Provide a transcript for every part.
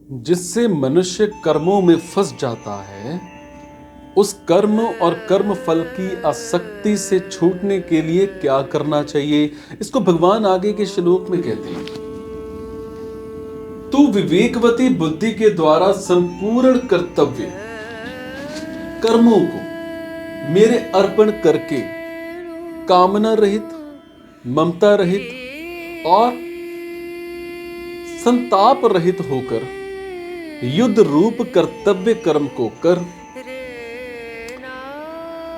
जिससे मनुष्य कर्मों में फंस जाता है, उस कर्म और कर्म फल की आसक्ति से छूटने के लिए क्या करना चाहिए, इसको भगवान आगे के श्लोक में कहते हैं। तू विवेकवती बुद्धि के द्वारा संपूर्ण कर्तव्य कर्मों को मेरे अर्पण करके कामना रहित, ममता रहित और संताप रहित होकर युद्ध रूप कर्तव्य कर्म को कर।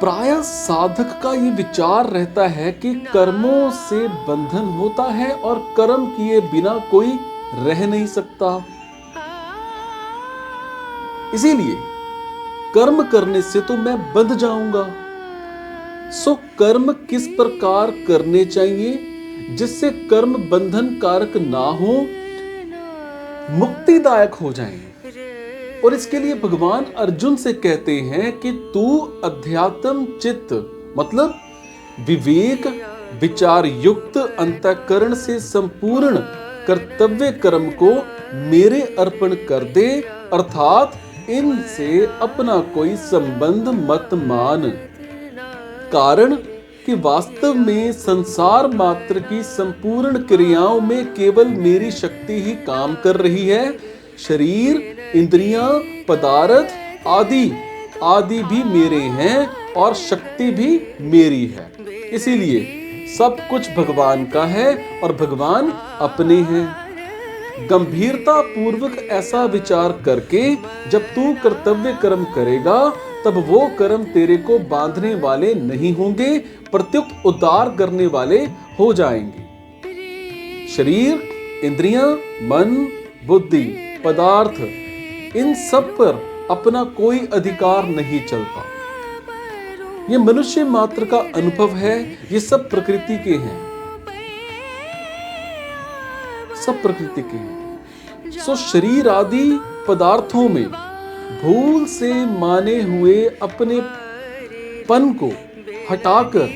प्रायः साधक का ये विचार रहता है कि कर्मों से बंधन होता है और कर्म किए बिना कोई रह नहीं सकता, इसीलिए कर्म करने से तो मैं बंध जाऊंगा। सो कर्म किस प्रकार करने चाहिए जिससे कर्म बंधन कारक ना हो, मुक्तिदायक हो जाएं। और इसके लिए भगवान अर्जुन से कहते हैं कि तू अध्यात्म चित्त मतलब विवेक विचार युक्त अंतःकरण से संपूर्ण कर्तव्य कर्म को मेरे अर्पण कर दे, अर्थात इनसे अपना कोई संबंध मत मान। कारण कि वास्तव में संसार मात्र की संपूर्ण क्रियाओं में केवल मेरी शक्ति ही काम कर रही है। शरीर, इंद्रियां, पदार्थ आदि भी मेरे हैं और शक्ति भी मेरी है। इसीलिए सब कुछ भगवान का है और भगवान अपने हैं। गंभीरता पूर्वक ऐसा विचार करके जब तू कर्तव्य कर्म करेगा तब वो कर्म तेरे को बांधने वाले नहीं होंगे, प्रत्युत उद्धार करने वाले हो जाएंगे। शरीर, इंद्रियां, मन, बुद्धि, पदार्थ, इन सब पर अपना कोई अधिकार नहीं चलता। ये मनुष्य मात्र का अनुभव है, ये सब प्रकृति के हैं, सब प्रकृति के हैं। सो शरीर आदि पदार्थों में भूल से माने हुए अपने पन को हटाकर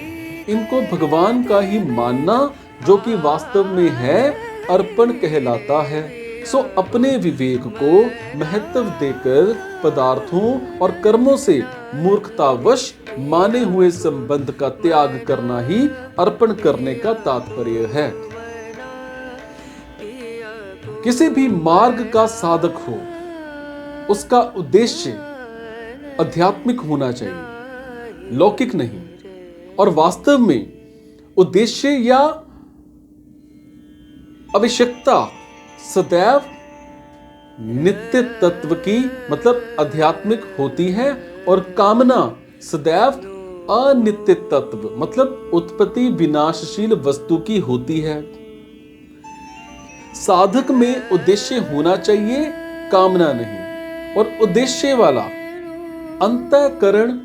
इनको भगवान का ही मानना, जो कि वास्तव में है, अर्पण कहलाता है। सो अपने विवेक को महत्व देकर पदार्थों और कर्मों से मूर्खतावश माने हुए संबंध का त्याग करना ही अर्पण करने का तात्पर्य है। किसी भी मार्ग का साधक हो, उसका उद्देश्य आध्यात्मिक होना चाहिए, लौकिक नहीं। और वास्तव में उद्देश्य या आवश्यकता सदैव नित्य तत्व की मतलब आध्यात्मिक होती है और कामना सदैव अनित्य तत्व मतलब उत्पत्ति विनाशशील वस्तु की होती है। साधक में उद्देश्य होना चाहिए, कामना नहीं। और उद्देश्य वाला अंतःकरण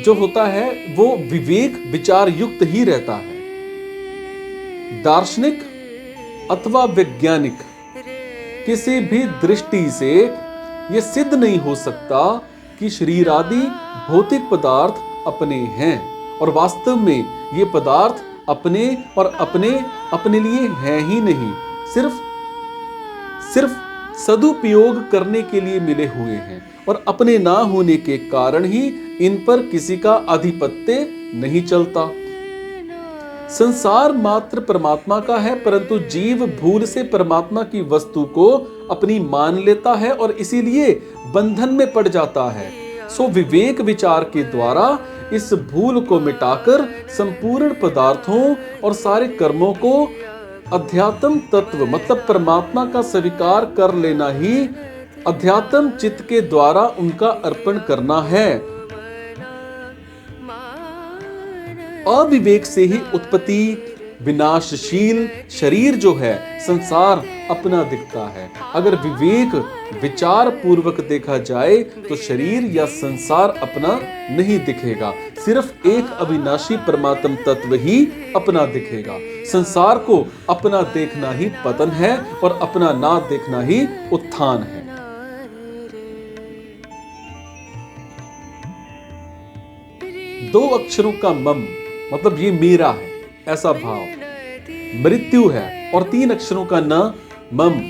जो होता है वो विवेक विचार युक्त ही रहता है। दार्शनिक अथवा वैज्ञानिक किसी भी दृष्टि से यह सिद्ध नहीं हो सकता कि शरीर आदि भौतिक पदार्थ अपने हैं और वास्तव में ये पदार्थ अपने और अपने लिए हैं ही नहीं, सिर्फ सदुपयोग करने के लिए मिले हुए हैं और अपने ना होने के कारण ही इन पर किसी का आधिपत्य नहीं चलता। संसार मात्र परमात्मा का है, परंतु जीव भूल से परमात्मा की वस्तु को अपनी मान लेता है और इसीलिए बंधन में पड़ जाता है। सो विवेक विचार के द्वारा इस भूल को मिटाकर संपूर्ण पदार्थों और सारे कर्मों को अध्यात्म तत्व मतलब परमात्मा का स्वीकार कर लेना ही अध्यात्म चित्त के द्वारा उनका अर्पण करना है। अविवेक से ही उत्पत्ति विनाशशील शरीर जो है संसार अपना दिखता है। अगर विवेक विचार पूर्वक देखा जाए तो शरीर या संसार अपना नहीं दिखेगा, सिर्फ एक अविनाशी परमात्म तत्व ही अपना दिखेगा। संसार को अपना देखना ही पतन है और अपना ना देखना ही उत्थान है। दो अक्षरों का मम मतलब ये मेरा है ऐसा भाव मृत्यु है और तीन अक्षरों का न मम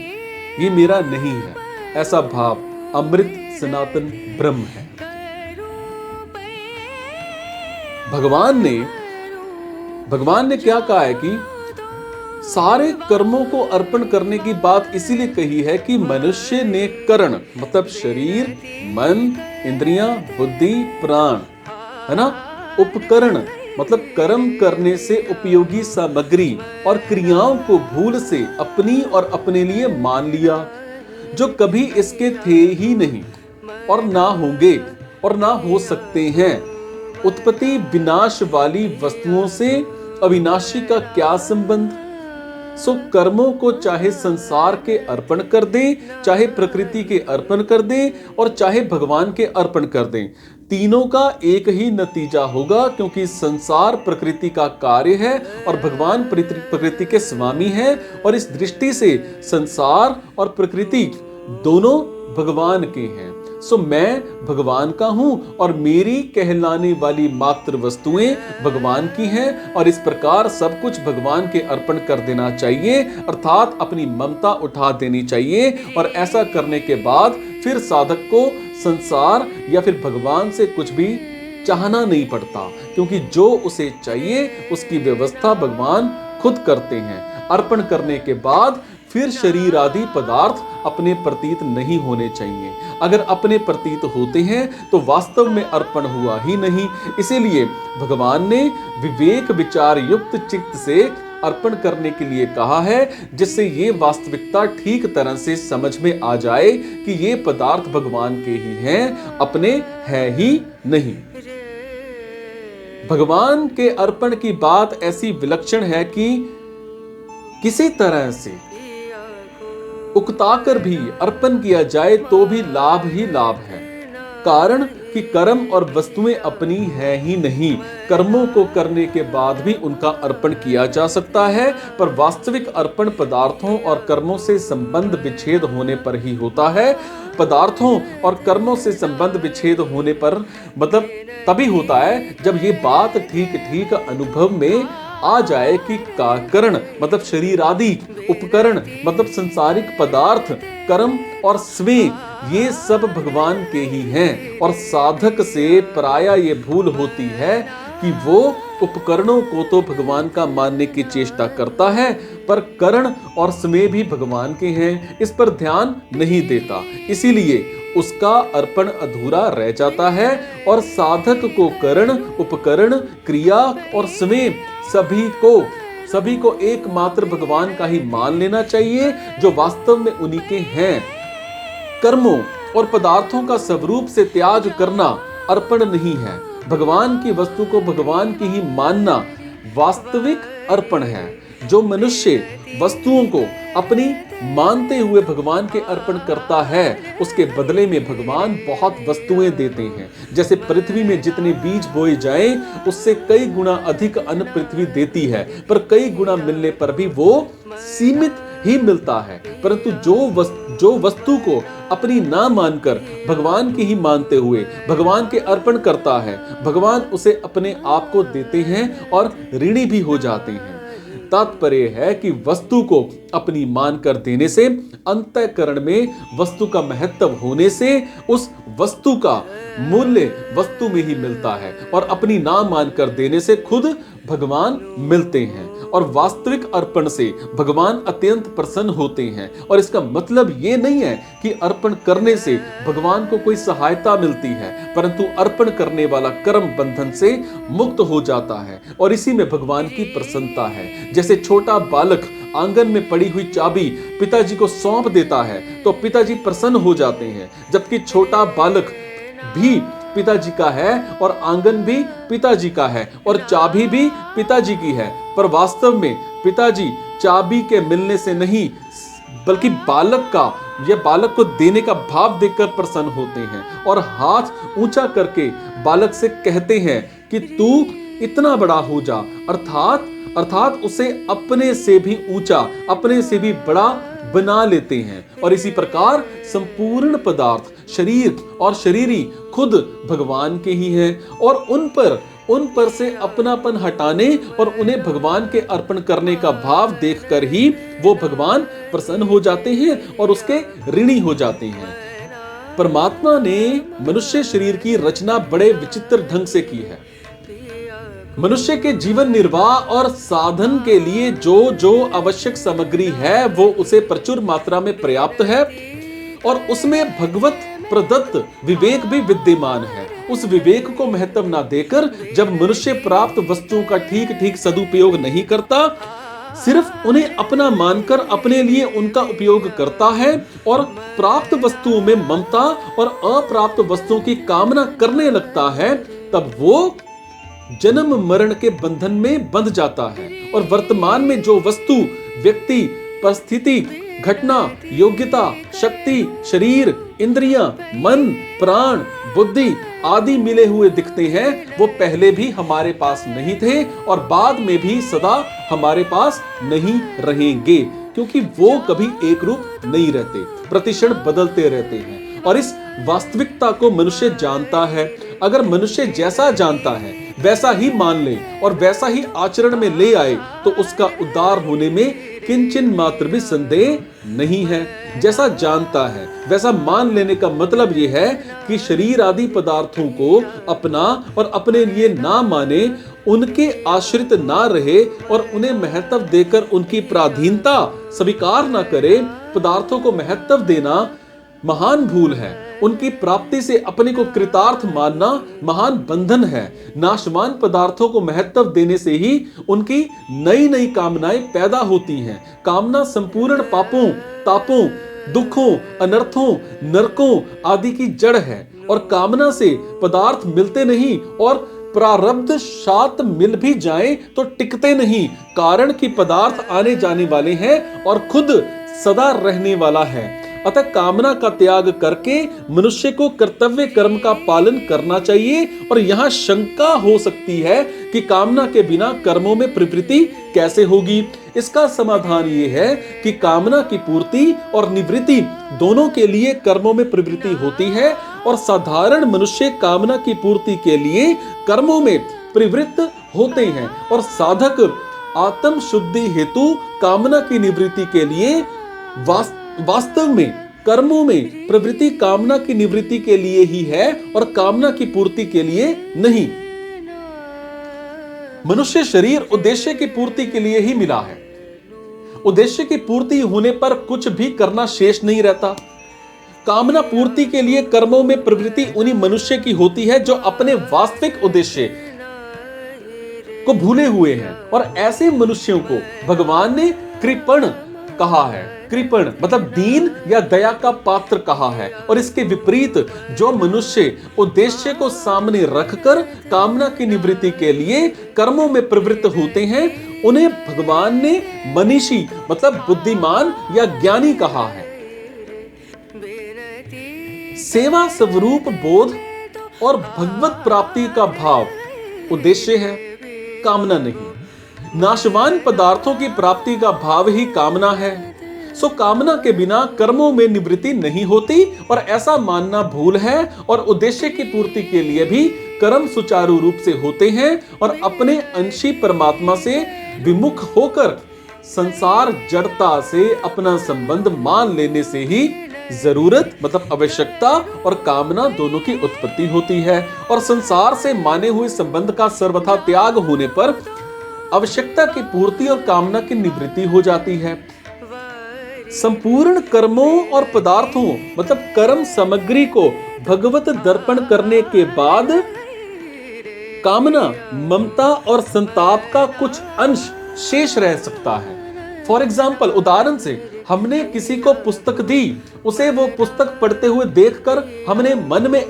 ये मेरा नहीं है, ऐसा भाव अमृत सनातन ब्रह्म है। भगवान ने क्या कहा है कि सारे कर्मों को अर्पण करने की बात इसीलिए कही है कि मनुष्य ने करण मतलब शरीर, मन, इंद्रियां, बुद्धि, प्राण, है ना, उपकरण मतलब कर्म करने से उपयोगी सामग्री और क्रियाओं को भूल से अपनी और अपने लिए मान लिया, जो कभी इसके थे ही नहीं और ना होंगे और ना हो सकते हैं। उत्पत्ति विनाश वाली वस्तुओं से अविनाशी का क्या संबंध? सो कर्मों को चाहे संसार के अर्पण कर दें, चाहे प्रकृति के अर्पण कर दें और चाहे भगवान के अर्पण कर दें, तीनों का एक ही नतीजा होगा, क्योंकि संसार प्रकृति का कार्य है और भगवान प्रकृति के स्वामी है। और इस दृष्टि से संसार और प्रकृति दोनों भगवान के हैं। सो मैं भगवान का हूं और मेरी कहलाने वाली मात्र वस्तुएं भगवान की हैं, और इस प्रकार सब कुछ भगवान के अर्पण कर देना चाहिए, अर्थात अपनी ममता उठा देनी चाहिए। और ऐसा करने के बाद फिर साधक को संसार या फिर भगवान से कुछ भी चाहना नहीं पड़ता, क्योंकि जो उसे चाहिए उसकी व्यवस्था भगवान खुद करते हैं। अर्पण करने के बाद फिर शरीर आदि पदार्थ अपने प्रतीत नहीं होने चाहिए। अगर अपने प्रतीत होते हैं तो वास्तव में अर्पण हुआ ही नहीं। इसीलिए भगवान ने विवेक विचार युक्त चित्त से अर्पण करने के लिए कहा है, जिससे ये वास्तविकता ठीक तरह से समझ में आ जाए कि ये पदार्थ भगवान के ही हैं, अपने हैं ही नहीं। भगवान के अर्पण की बात ऐसी विलक्षण है कि किसी तरह से उकताकर भी अर्पण किया जाए तो भी लाभ ही लाभ है। कारण कि कर्म और वस्तुएं अपनी है ही नहीं। कर्मों को करने के बाद भी उनका अर्पण किया जा सकता है, पर वास्तविक अर्पण पदार्थों और कर्मों से संबंध विच्छेद होने पर ही होता है। पदार्थों और कर्मों से संबंध विच्छेद होने पर मतलब तभी होता है जब ये बात ठीक ठीक अनुभव में आ जाए कि कारण मतलब शरीर आदि, उपकरण मतलब संसारिक पदार्थ, कर्म और स्वे ये सब भगवान के ही हैं। और साधक से प्रायः ये भूल होती है कि वो उपकरणों को तो भगवान का मानने की चेष्टा करता है, पर करण और स्मे भी भगवान के हैं, इस पर ध्यान नहीं देता। इसीलिए उसका अर्पण अधूरा रह जाता है। और साधक को करण, उपकरण, क्रिया और स्मे सभी को एकमात्र भगवान का ही मान लेना चाहिए, जो वास्तव में उन्हीं के हैं। कर्मों और पदार्थों का स्वरूप से त्याग करना अर्पण नहीं है। भगवान की वस्तु को भगवान की ही मानना वास्तविक अर्पण है। जो मनुष्य वस्तुओं को अपनी मानते हुए भगवान के अर्पण करता है, उसके बदले में भगवान बहुत वस्तुएं देते हैं। जैसे पृथ्वी में जितने बीज बोए जाएं, उससे कई गुना अधिक अन्न पृथ्वी देती है, पर कई गुना मिलने पर भी वो सीमित ही मिलता है। परंतु जो वस्तु को अपनी ना मानकर भगवान की ही मानते हुए भगवान के अर्पण करता है, भगवान उसे अपने आप को देते हैं और ऋणी भी हो जाते हैं। तात्पर्य है कि वस्तु को अपनी मानकर देने से, अंतःकरण में वस्तु का महत्व होने से, उस वस्तु का मूल्य वस्तु में ही मिलता है, और अपनी ना मानकर देने से खुद भगवान मिलते हैं। और वास्तविक अर्पण से भगवान अत्यंत प्रसन्न होते हैं। और इसका मतलब ये नहीं है कि अर्पण करने से भगवान को कोई सहायता मिलती है, परंतु अर्पण करने वाला कर्म बंधन से मुक्त हो जाता है, और इसी में भगवान की प्रसन्नता है। जैसे छोटा बालक आंगन में पड़ी हुई चाबी पिताजी को सौंप देता है तो पिताजी प्रसन्न हो जाते हैं, जबकि छोटा बालक भी पिताजी का है और आंगन भी पिताजी का है और चाबी भी पिताजी की है, पर वास्तव में पिताजी चाबी के मिलने से नहीं बल्कि बालक को देने का भाव देखकर प्रसन्न होते हैं, और हाथ ऊंचा करके बालक से कहते हैं कि तू इतना बड़ा हो जा, अर्थात उसे अपने से भी ऊंचा, अपने से भी बड़ा बना लेते हैं। और इसी प्रकार संपूर्ण पदार्थ, शरीर और शरीरी खुद भगवान के ही हैं, और उन पर उन पर से अपनापन हटाने और उन्हें भगवान के अर्पण करने का भाव देखकर ही वो भगवान प्रसन्न हो जाते हैं और उसके ऋणी हो जाते हैं। परमात्मा ने मनुष्य शरीर की रचना बड़े विचित्र ढंग से की है। मनुष्य के जीवन निर्वाह और साधन के लिए जो जो आवश्यक सामग्री है वो उसे प्रचुर मात्रा में पर्याप्त है और उसमें भगवत प्रदत्त विवेक भी विद्यमान है। उस विवेक को महत्व ना देकर जब मनुष्य प्राप्त वस्तुओं का ठीक ठीक सदुपयोग नहीं करता, सिर्फ उन्हें अपना मानकर अपने लिए उनका उपयोग करता है और प्राप्त वस्तुओं में ममता और अप्राप्त वस्तुओं की कामना करने लगता है, तब वो जन्म मरण के बंधन में बंध जाता है और वर्तमान में जो वस्तु, व्यक्ति, परिस्थिति, घटना, योग्यता, शक्ति, शरीर, इंद्रियां, मन, प्राण, बुद्धि आदि मिले हुए दिखते हैं, वो पहले भी हमारे पास नहीं थे और बाद में भी सदा हमारे पास नहीं रहेंगे, क्योंकि वो कभी एक रूप नहीं रहते, प्रतिक्षण बदलते रहते हैं। और इस वास्तविकता को मनुष्य जानता है। अगर मनुष्य जैसा जानता है वैसा ही मान ले और वैसा ही आचरण में ले आए तो उसका उद्धार होने में किंचन मात्र भी संदेह नहीं है। जैसा जानता है वैसा मान लेने का मतलब यह है कि शरीर आदि पदार्थों को अपना और अपने लिए ना माने, उनके आश्रित ना रहे और उन्हें महत्व देकर उनकी पराधीनता स्वीकार ना करे। पदार्थों को महत्व देना महान भूल है। उनकी प्राप्ति से अपने को कृतार्थ मानना महान बंधन है। नाशवान पदार्थों को महत्व देने से ही उनकी नई नई कामनाएं पैदा होती हैं। कामना संपूर्ण पापों, तापों, दुखों, अनर्थों, नरकों आदि की जड़ है और कामना से पदार्थ मिलते नहीं और प्रारब्ध शात मिल भी जाए तो टिकते नहीं, कारण कि पदार्थ आने जाने वाले हैं और खुद सदा रहने वाला है। अतः कामना का त्याग करके मनुष्य को कर्तव्य कर्म का पालन करना चाहिए। और यहाँ शंका हो सकती है कि कामना के बिना कर्मों में प्रवृत्ति कैसे होगी। इसका समाधान ये है कि कामना की पूर्ति और निवृत्ति दोनों के लिए कर्मों में प्रवृत्ति होती है और साधारण मनुष्य कामना की पूर्ति के लिए कर्मों में प्रवृत्त होते हैं और साधक आत्म शुद्धि हेतु कामना की निवृत्ति के लिए वास्तव में कर्मों में प्रवृत्ति कामना की निवृत्ति के लिए ही है और कामना की पूर्ति के लिए नहीं। मनुष्य शरीर उद्देश्य की पूर्ति के लिए ही मिला है। उद्देश्य की पूर्ति होने पर कुछ भी करना शेष नहीं रहता। कामना पूर्ति के लिए कर्मों में प्रवृत्ति उन्हीं मनुष्य की होती है जो अपने वास्तविक उद्देश्य को भूले हुए हैं और ऐसे मनुष्यों को भगवान ने कृपण कहा है। कृपण मतलब दीन या दया का पात्र कहा है। और इसके विपरीत जो मनुष्य उद्देश्य को सामने रखकर कामना की निवृत्ति के लिए कर्मों में प्रवृत्त होते हैं, उन्हें भगवान ने मनीषी मतलब बुद्धिमान या ज्ञानी कहा है। सेवा स्वरूप बोध और भगवत प्राप्ति का भाव उद्देश्य है, कामना नहीं। नाशवान पदार्थों की प्राप्ति का भाव ही कामना है। सो कामना के बिना कर्मों में निवृत्ति नहीं होती और ऐसा मानना भूल है। और उद्देश्य की पूर्ति के लिए भी कर्म सुचारू रूप से होते हैं और अपने अंशी परमात्मा से विमुख होकर संसार जड़ता से अपना संबंध मान लेने से ही जरूरत मतलब आवश्यकता और कामना दोनों की उत्पत्ति होती है। और संसार से माने हुए संबंध का सर्वथा त्याग होने पर आवश्यकता की पूर्ति और कामना की निवृत्ति हो जाती है। संपूर्ण कर्मों और पदार्थों मतलब कर्म सामग्री को भगवत दर्पण करने के बाद कामना, ममता और संताप का कुछ अंश शेष रह सकता है। फॉर एग्जाम्पल, उदाहरण से हमने किसी को पुस्तक दी, उसे वो पुस्तक पढ़ते हुए देखकर हमारे मन में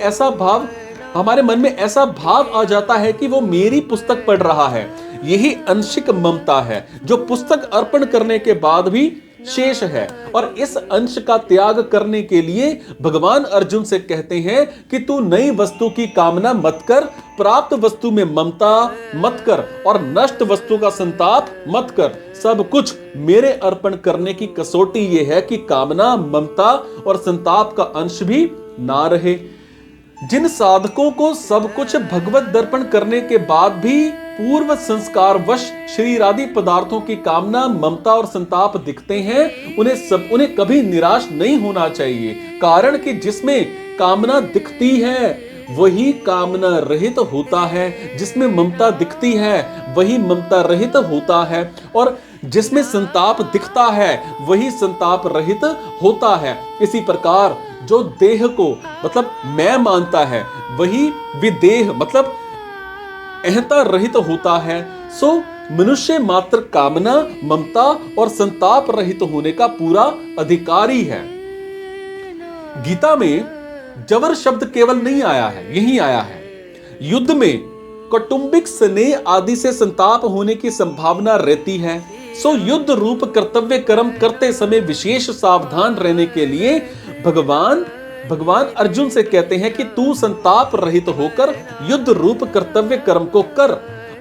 ऐसा भाव आ जाता है कि वो मेरी पुस्तक पढ़ रहा है। यही अंशिक ममता है जो पुस्तक अर्पण करने के बाद भी शेष है। और इस अंश का त्याग करने के लिए भगवान अर्जुन से कहते हैं कि तू नई वस्तु की कामना मत कर, प्राप्त वस्तु में ममता मत कर और नष्ट वस्तु का संताप मत कर। सब कुछ मेरे अर्पण करने की कसौटी यह है कि कामना, ममता और संताप का अंश भी ना रहे। जिन साधकों को सब कुछ भगवत दर्पण करने के बाद भी पूर्व संस्कार वश शरीर आदि पदार्थों की कामना, ममता और संताप दिखते हैं, उन्हें कभी निराश नहीं होना चाहिए। कारण कि जिसमें कामना दिखती है वही कामना रहित होता है, जिसमें ममता दिखती है वही ममता रहित होता है, और जिसमें संताप दिखता है वही संताप रहित होता है। इसी प्रकार जो देह को मतलब मैं मानता है वही विदेह मतलब अहंता रहित होता है। सो मनुष्य मात्र कामना, ममता और संताप रहित होने का पूरा अधिकारी है। गीता में जबर शब्द केवल नहीं आया है, यही आया है। युद्ध में कौटुंबिक स्नेह आदि से संताप होने की संभावना रहती है। सो युद्ध रूप कर्तव्य कर्म करते समय विशेष सावधान रहने के लिए भगवान अर्जुन से कहते हैं कि तू संताप रहित होकर युद्ध रूप कर्तव्य कर्म को कर।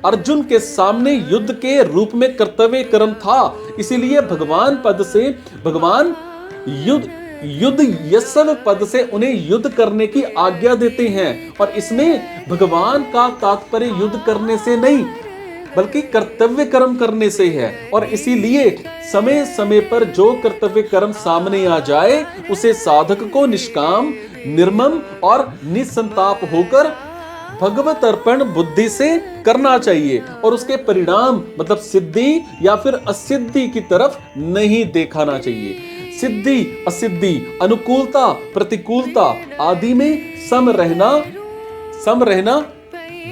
अर्जुन के सामने युद्ध के रूप में कर्तव्य कर्म था, इसीलिए भगवान युद्ध यस्व पद से उन्हें युद्ध करने की आज्ञा देते हैं। और इसमें भगवान का तात्पर्य युद्ध करने से नहीं बल्कि कर्तव्य कर्म करने से है। और इसीलिए समय समय पर जो कर्तव्य कर्म सामने आ जाए उसे साधक को निष्काम, निर्मम और निसंताप होकर भगवत अर्पण बुद्धि से करना चाहिए, और उसके परिणाम मतलब सिद्धि या फिर असिद्धि की तरफ नहीं दिखाना चाहिए। सिद्धि असिद्धि, अनुकूलता प्रतिकूलता आदि में सम रहना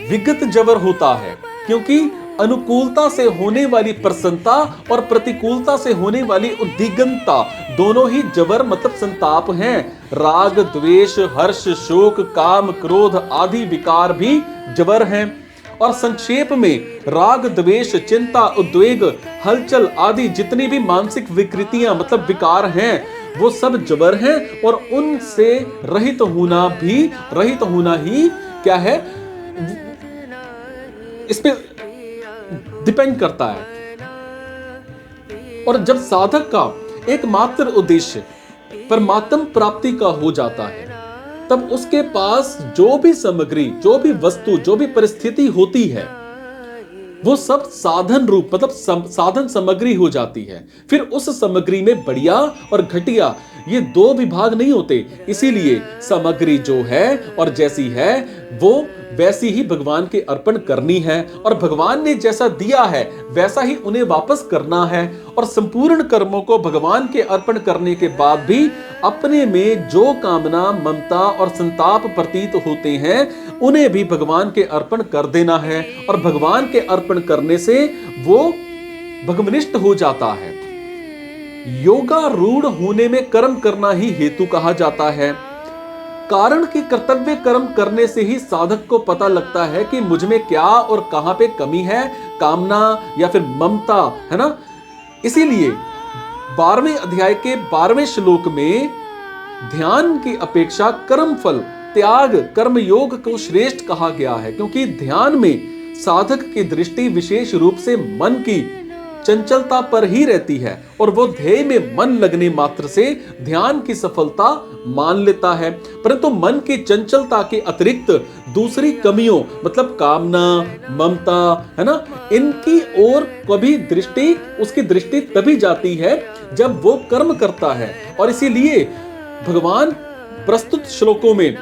विगत जबर होता है, क्योंकि अनुकूलता से होने वाली प्रसन्नता और प्रतिकूलता से होने वाली उद्विग्नता दोनों ही जबर मतलब संताप हैं। राग, द्वेष, हर्ष, शोक, काम, क्रोध आदि विकार भी जबर हैं। और संक्षेप में राग, द्वेष, चिंता, उद्वेग, हलचल आदि जितनी भी मानसिक विकृतियां मतलब विकार हैं वो सब जबर हैं, और उनसे रहित होना ही क्या है, इस पे डिपेंड करता है। और जब साधक का एकमात्र उद्देश्य परमात्म प्राप्ति का हो जाता है तब उसके पास जो भी सामग्री, जो भी वस्तु, जो भी परिस्थिति होती है वो सब साधन रूप मतलब साधन सामग्री हो जाती है। फिर उस सामग्री में बढ़िया और घटिया ये दो विभाग नहीं होते। इसीलिए सामग्री जो है और जैसी है वो वैसी ही भगवान के अर्पण करनी है, और भगवान ने जैसा दिया है वैसा ही उन्हें वापस करना है। और संपूर्ण कर्मों को भगवान के अर्पण करने के बाद भी अपने में जो कामना, ममता और संताप प्रतीत होते हैं उन्हें भी भगवान के अर्पण कर देना है, और भगवान के अर्पण करने से वो भगवनिष्ठ हो जाता है। योगारूढ़ होने में कर्म करना ही हेतु कहा जाता है। कारण कि कर्तव्य कर्म करने से ही साधक को पता लगता है कि मुझ में क्या और कहां पे कमी है, कामना या फिर ममता, है ना। इसीलिए 12वें अध्याय के 12वें श्लोक में ध्यान की अपेक्षा कर्म फल त्याग कर्म योग को श्रेष्ठ कहा गया है, क्योंकि ध्यान में साधक की दृष्टि विशेष रूप से मन की चंचलता पर ही रहती है, और वो ध्येय में मन लगने मात्र से ध्यान की सफलता मान लेता है। परंतु मन की चंचलता के अतिरिक्त दूसरी कमियों मतलब कामना, ममता, है ना, इनकी ओर कभी उसकी दृष्टि तभी जाती है जब वो कर्म करता है। और इसीलिए भगवान प्रस्तुत श्लोकों में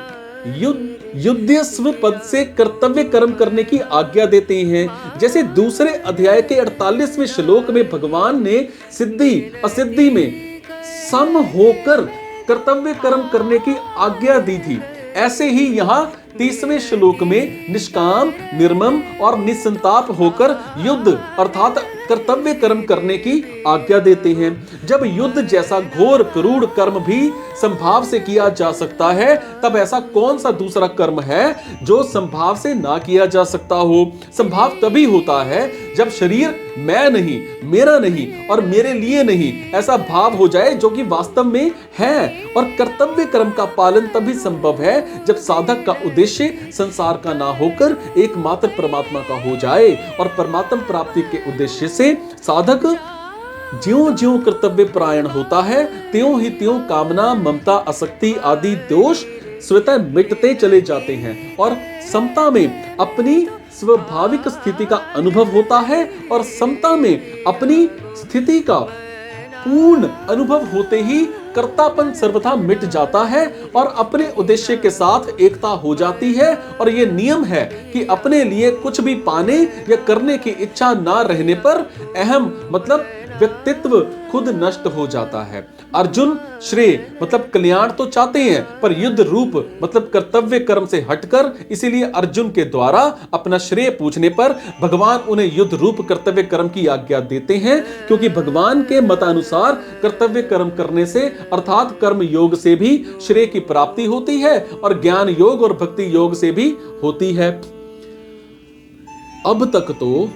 युद्धस्व पद से कर्तव्य कर्म करने की आज्ञा देते हैं। जैसे दूसरे अध्याय के 48वें श्लोक में भगवान ने सिद्धि असिद्धि में सम होकर कर्तव्य कर्म करने की आज्ञा दी थी, ऐसे ही यहाँ 30वें श्लोक में निष्काम, निर्मम और निसंताप होकर युद्ध अर्थात कर्तव्य कर्म करने की आज्ञा देते हैं। जब युद्ध जैसा घोर क्रूर कर्म भी संभाव से किया जा सकता है, तब ऐसा कौन सा दूसरा कर्म है जो संभाव से ना किया जा सकता हो। संभाव तभी होता है जब शरीर मैं नहीं, मेरा नहीं और मेरे लिए नहीं ऐसा भाव हो जाए जो कि वास्तव में है। और कर्तव्य कर्म का पालन तभी संभव है जब साधक का उद्देश्य संसार का ना होकर एकमात्र परमात्मा का हो जाए। और परमात्मा प्राप्ति के उद्देश्य से साधक ज्यों-ज्यों कर्तव्य परायण होता है त्यों ही त्यों कामना, ममता, आसक्ति आदि दोष स्वतः मिटते चले जाते हैं और समता में अपनी स्वाभाविक स्थिति का अनुभव होता है और समता में अपनी स्थिति का पूर्ण अनुभव होते ही कर्तापन सर्वथा मिट जाता है और अपने उद्देश्य के साथ एकता हो जाती है। और यह नियम है कि अपने लिए कुछ भी पाने या करने की इच्छा ना रहने पर अहम मतलब व्यक्तित्व खुद नष्ट हो जाता है। अर्जुन श्रेय मतलब कल्याण तो चाहते हैं पर युद्ध रूप मतलब कर्तव्य कर्म से हटकर, इसीलिए अर्जुन के द्वारा अपना श्रेय पूछने पर भगवान उन्हें युद्ध रूप कर्तव्य कर्म की आज्ञा देते हैं, क्योंकि भगवान के मतानुसार कर्तव्य कर्म करने से अर्थात कर्म योग से भी श्रेय की प्राप्ति होती है और ज्ञान योग और भक्ति योग से भी होती है। अब तक तो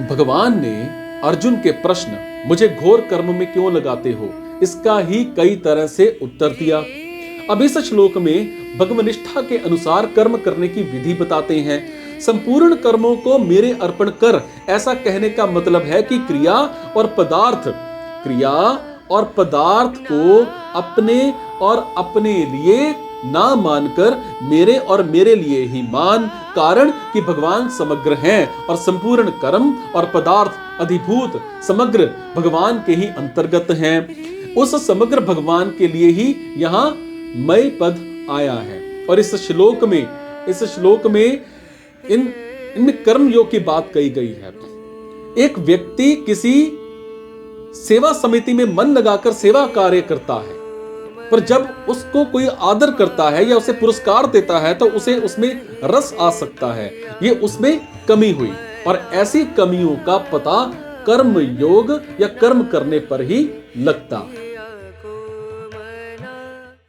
भगवान ने अर्जुन के प्रश्न मुझे घोर कर्म में क्यों लगाते हो इसका ही कई तरह से उत्तर दिया। अब इस श्लोक में भगवनिष्ठा के अनुसार कर्म करने की विधि बताते हैं। संपूर्ण कर्मों को मेरे अर्पण कर, ऐसा कहने का मतलब है कि क्रिया और पदार्थ को अपने और अपने लिए ना मानकर मेरे और मेरे लिए ही मान, कारण कि भगवान समग्र हैं और संपूर्ण कर्म और पदार्थ अधिभूत समग्र भगवान के ही अंतर्गत हैं। उस समग्र भगवान के लिए ही यहाँ मय पद आया है। और इस श्लोक में इनमें कर्म योग की बात कही गई है। एक व्यक्ति किसी सेवा समिति में मन लगाकर सेवा कार्य करता है, पर जब उसको कोई आदर करता है या उसे पुरस्कार देता है तो उसे उसमें रस आ सकता है, ये उसमें कमी हुई। और ऐसी कमियों का पता कर्म योग या कर्म करने पर ही लगता है।